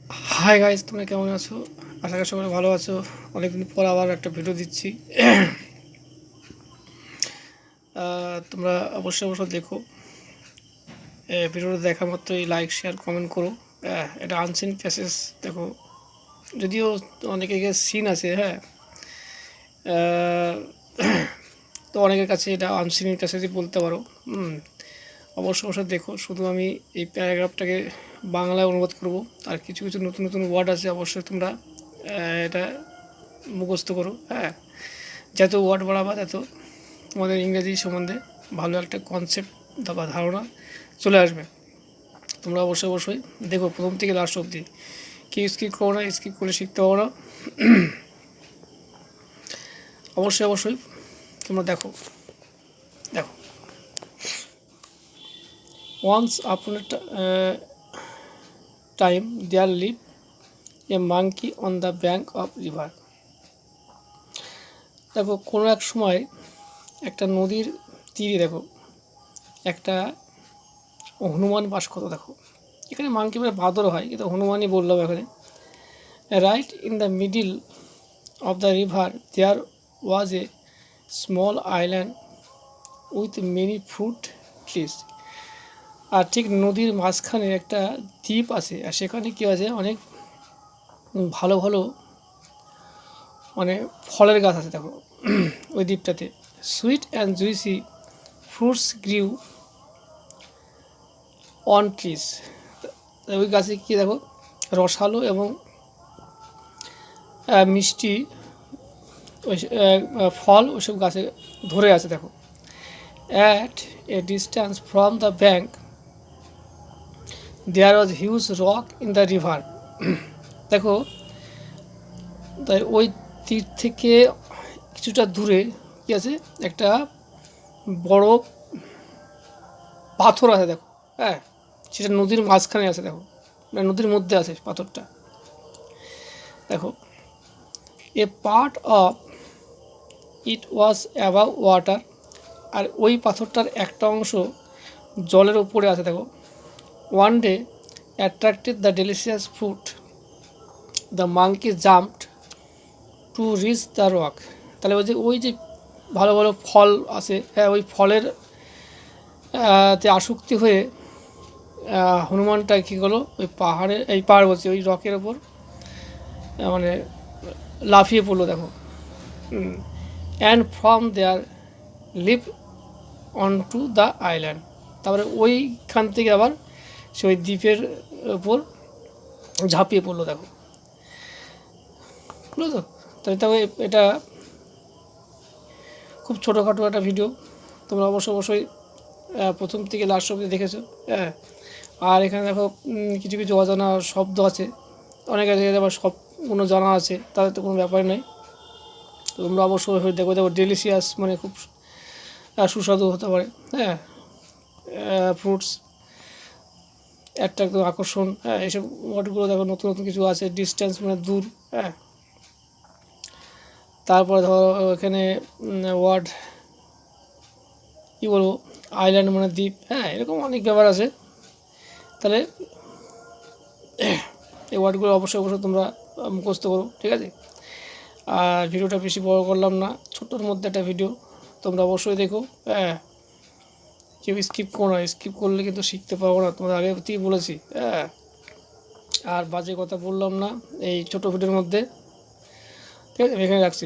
Hi guys, তোমরা কেমন আছো? আশা করি সবাই ভালো আছো। অনেকদিন পর আবার একটা ভিডিও দিচ্ছি। তোমরা অবশ্যই দেখো। ভিডিওটা দেখা মাত্রই লাইক শেয়ার কমেন্ট করো। এটা আনসিন প্যাসেজ দেখো, যদিও অনেকের সিন আছে। হ্যাঁ, তো অনেকের কাছে এটা আনসিন প্যাসেজই বলতে পারো। অবশ্যই দেখো। শুধু আমি এই প্যারাগ্রাফটাকে বাংলায় অনুবাদ করব, আর কিছু কিছু নতুন নতুন ওয়ার্ড আছে, অবশ্যই তোমরা এটা মুখস্থ করো। হ্যাঁ, যত ওয়ার্ড বাড়াবা তত তোমাদের ইংরেজি সম্বন্ধে ভালো একটা কনসেপ্ট বা ধারণা চলে আসবে। তোমরা অবশ্যই দেখো প্রথম থেকে লাস্ট অবধি। কি স্কিপ করো না, স্কিপ করে শিখতে পারো না। অবশ্যই তোমরা দেখো। Once upon time there live a monkey on the bank of river. দেখো, কোনো এক সময় একটা নদীর তীরে দেখো একটা হনুমান বাস করতো। দেখো, এখানে মাঙ্কি মানে বাদর হয়, কিন্তু হনুমানই বললাম এখানে। Right in the middle of the river there was a small island with many fruit trees. আর ঠিক নদীর মাঝখানে একটা দ্বীপ আছে, আর সেখানে কী আছে, অনেক ভালো ভালো মানে ফলের গাছ আছে। দেখো, ওই দ্বীপটাতে sweet and juicy fruits grew on trees. ওই গাছে কী দেখো, রসালো এবং মিষ্টি ওই ফল ওইসব গাছে ধরে আছে। দেখো, at a distance from the bank there was huge rock in the river. দেখো, তাই ওই তীর থেকে কিছুটা দূরে কী আছে, একটা বড় পাথর আছে। দেখো, হ্যাঁ, সেটা নদীর মাঝখানে আছে। দেখো, মানে নদীর মধ্যে আছে পাথরটা। দেখো, a part of it was above water. আর ওই পাথরটার একটা অংশ জলের ওপরে আছে। দেখো, one day attracted the delicious fruit the monkey jumped to reach the rock. তাহলে ওই যে ভালো ভালো ফল আছে, হ্যাঁ, ওই ফলের তে আসক্তি হয়ে হনুমানটা কী করলো, ওই পাহাড় বলছে, ওই রকের ওপর মানে লাফিয়ে পড়লো। দেখো, and from there live on to the island. তারপরে ওইখান থেকে আবার সে ওই দ্বীপের ওপর ঝাঁপিয়ে পড়লো। দেখো, বুঝলো তো? তাই তবে এটা খুব ছোটোখাটো একটা ভিডিও, তোমরা অবশ্যই প্রথম থেকে লাস্ট অবধি দেখেছো। হ্যাঁ, আর এখানে দেখো কিছু কিছু অজানা শব্দ আছে, অনেকে আবার সবগুলো জানা আছে, তাদের তো কোনো ব্যাপার নেই। তোমরা অবশ্যই দেখো। ডেলিশিয়াস মানে খুব সুস্বাদু হতে পারে। হ্যাঁ, ফ্রুটস একটা একদম আকর্ষণ। হ্যাঁ, এইসব ওয়ার্ডগুলো দেখো, নতুন নতুন কিছু আছে। ডিস্টেন্স মানে দূর। হ্যাঁ, তারপরে ধরো এখানে ওয়ার্ড কী বলবো, আইল্যান্ড মানে দ্বীপ। হ্যাঁ, এরকম অনেক ব্যাপার আছে। তাহলে এই ওয়ার্ডগুলো অবশ্যই তোমরা মুখস্থ করো, ঠিক আছে? আর ভিডিওটা বেশি বড় করলাম না, ছোটোর মধ্যে একটা ভিডিও, তোমরা অবশ্যই দেখো। হ্যাঁ, কেউ স্কিপ করো না, স্কিপ করলে কিন্তু শিখতে পারবো না, তোমাদের আগে থেকেই বলেছি। হ্যাঁ, আর বাজে কথা বললাম না এই ছোটো ভিডিওর মধ্যে, ঠিক আছে? আমি এখানে রাখছি।